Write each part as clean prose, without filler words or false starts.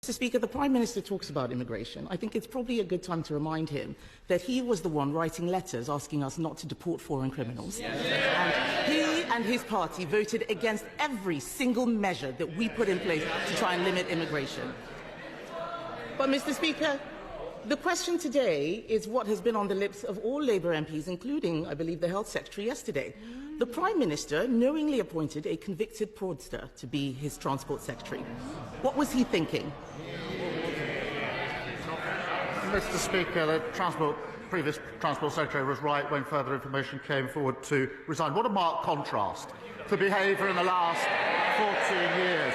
Mr. Speaker, the Prime Minister talks about immigration. I think it's probably a good time to remind him that he was the one writing letters asking us not to deport foreign criminals. And he and his party voted against every single measure that we put in place to try and limit immigration. But, Mr. Speaker, the question today is what has been on the lips of all Labour MPs, including, I believe, the Health Secretary yesterday. The Prime Minister knowingly appointed a convicted fraudster to be his Transport Secretary. What was he thinking? Mr. Speaker, the previous Transport Secretary was right when further information came forward to resign. What a marked contrast to behaviour in the last 14 years.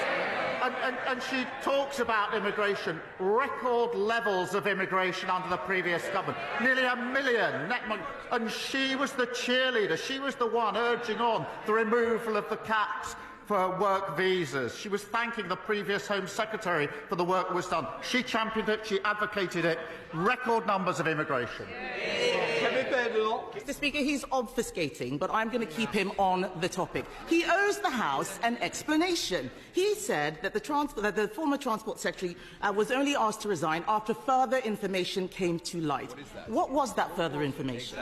And she talks about immigration, record levels of immigration under the previous government, nearly 1 million net money, and she was the cheerleader. She was the one urging on the removal of the caps for work visas. She was thanking the previous Home Secretary for the work that was done. She championed it, she advocated it. Record numbers of immigration. Kemi Badenoch. Mr. Speaker, he's obfuscating, but I'm going to keep him on the topic. He owes the House an explanation. He said that the former Transport Secretary was only asked to resign after further information came to light. What was that further information?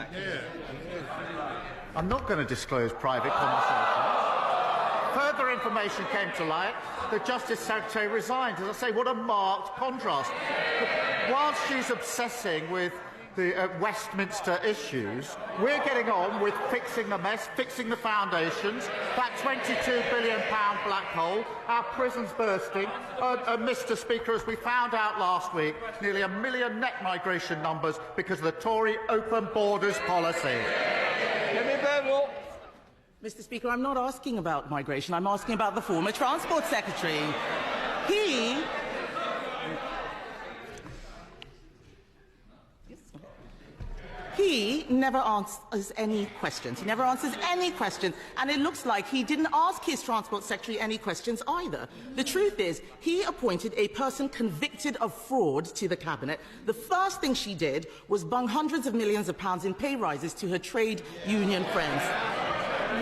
I'm not going to disclose private conversations. Further information came to light. The Justice Secretary resigned. As I say, what a marked contrast. But whilst she's obsessing with the Westminster issues, we're getting on with fixing the mess, fixing the foundations, that £22 billion black hole, our prisons bursting, and Mr. Speaker, as we found out last week, nearly 1 million net migration numbers because of the Tory open borders policy. Mr. Speaker, I'm not asking about migration. I'm asking about the former Transport Secretary. He never answers any questions. He never answers any questions. And it looks like he didn't ask his Transport Secretary any questions either. The truth is, he appointed a person convicted of fraud to the Cabinet. The first thing she did was bung hundreds of millions of pounds in pay rises to her trade union friends.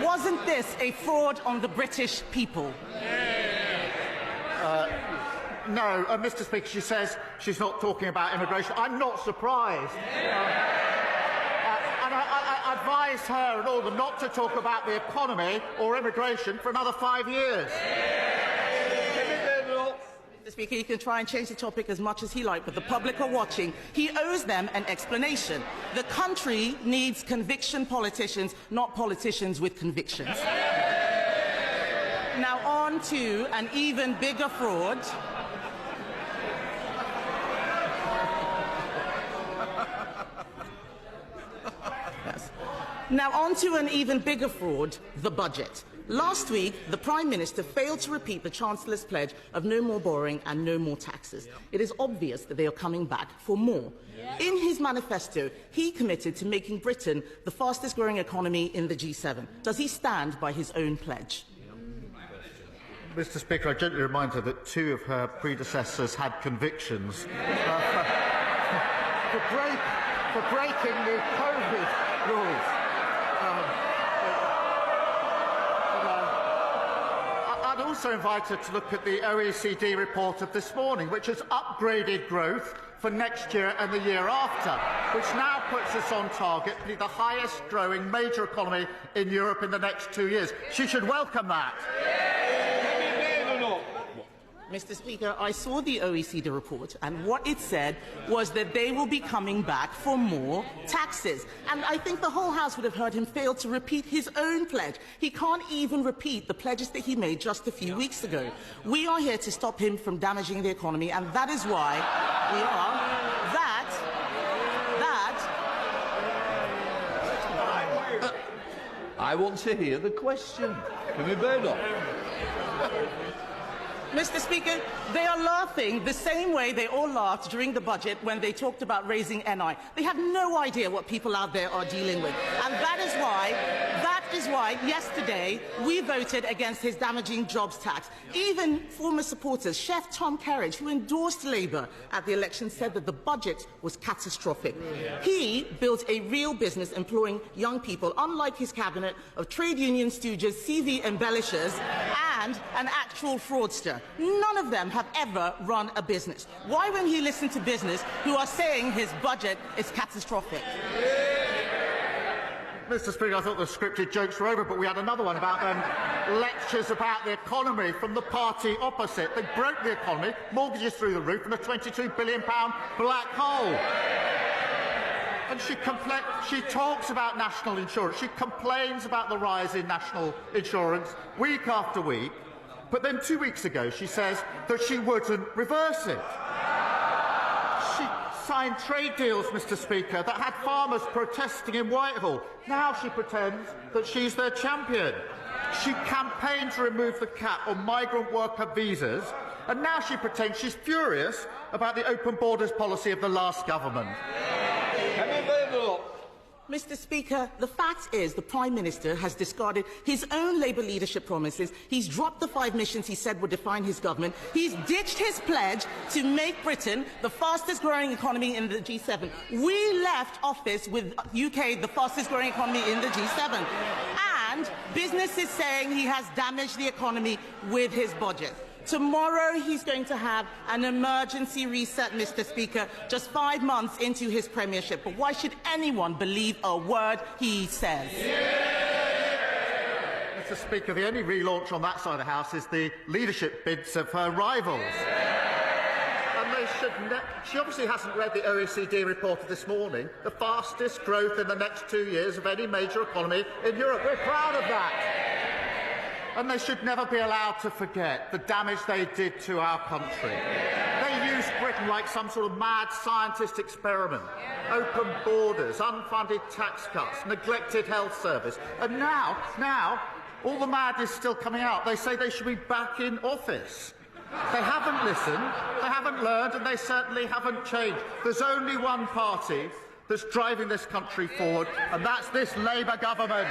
Wasn't this a fraud on the British people? No, Mr. Speaker, she says she's not talking about immigration. I'm not surprised. And I advise her and all of them not to talk about the economy or immigration for another 5 years. Mr. Speaker, you can try and change the topic as much as he likes, but the public are watching. He owes them an explanation. The country needs conviction politicians, not politicians with convictions. Now on to an even bigger fraud. Yes. Now on to an even bigger fraud, the budget. Last week, the Prime Minister failed to repeat the Chancellor's pledge of no more borrowing and no more taxes. It is obvious that they are coming back for more. In his manifesto, he committed to making Britain the fastest-growing economy in the G7. Does he stand by his own pledge? Mr. Speaker, I gently remind her that 2 of her predecessors had convictions for breaking the COVID rules. I'd also invite her to look at the OECD report of this morning, which has upgraded growth for next year and the year after, which now puts us on target to be the highest growing major economy in Europe in the next 2 years. She should welcome that. Mr. Speaker, I saw the OECD report, and what it said was that they will be coming back for more taxes. And I think the whole House would have heard him fail to repeat his own pledge. He can't even repeat the pledges that he made just a few weeks ago. We are here to stop him from damaging the economy, and that is why we are. I want to hear the question. Kemi Badenoch. Mr. Speaker, they are laughing the same way they all laughed during the budget when they talked about raising NI. They have no idea what people out there are dealing with. And that is why that is why yesterday we voted against his damaging jobs tax. Even former supporters, Chef Tom Kerridge, who endorsed Labour at the election, said that the budget was catastrophic. He built a real business employing young people, unlike his cabinet of trade union stooges, CV embellishers, and an actual fraudster. None of them have ever run a business. Why won't he listen to business who are saying his budget is catastrophic? Mr. Speaker, I thought the scripted jokes were over, but we had another one about lectures about the economy from the party opposite. They broke the economy, mortgages through the roof, and a £22 billion black hole. And she talks about national insurance. She complains about the rise in national insurance week after week. But then 2 weeks ago, she says that she wouldn't reverse it. She signed trade deals, Mr. Speaker, that had farmers protesting in Whitehall. Now she pretends that she's their champion. She campaigned to remove the cap on migrant worker visas, and now she pretends she's furious about the open borders policy of the last government. Kemi Badenoch. Mr. Speaker, the fact is the Prime Minister has discarded his own Labour leadership promises. He's dropped the 5 missions he said would define his government. He's ditched his pledge to make Britain the fastest-growing economy in the G7. We left office with UK the fastest-growing economy in the G7. And business is saying he has damaged the economy with his budget. Tomorrow he's going to have an emergency reset, Mr. Speaker, just 5 months into his premiership. But why should anyone believe a word he says? Mr. Speaker, the only relaunch on that side of the House is the leadership bids of her rivals. And they should she obviously hasn't read the OECD report of this morning, the fastest growth in the next 2 years of any major economy in Europe. We're proud of that. And they should never be allowed to forget the damage they did to our country. They used Britain like some sort of mad scientist experiment. Open borders, unfunded tax cuts, neglected health service. And now, all the madness is still coming out. They say they should be back in office. They haven't listened, they haven't learned, and they certainly haven't changed. There's only one party that's driving this country forward, and that's this Labour government.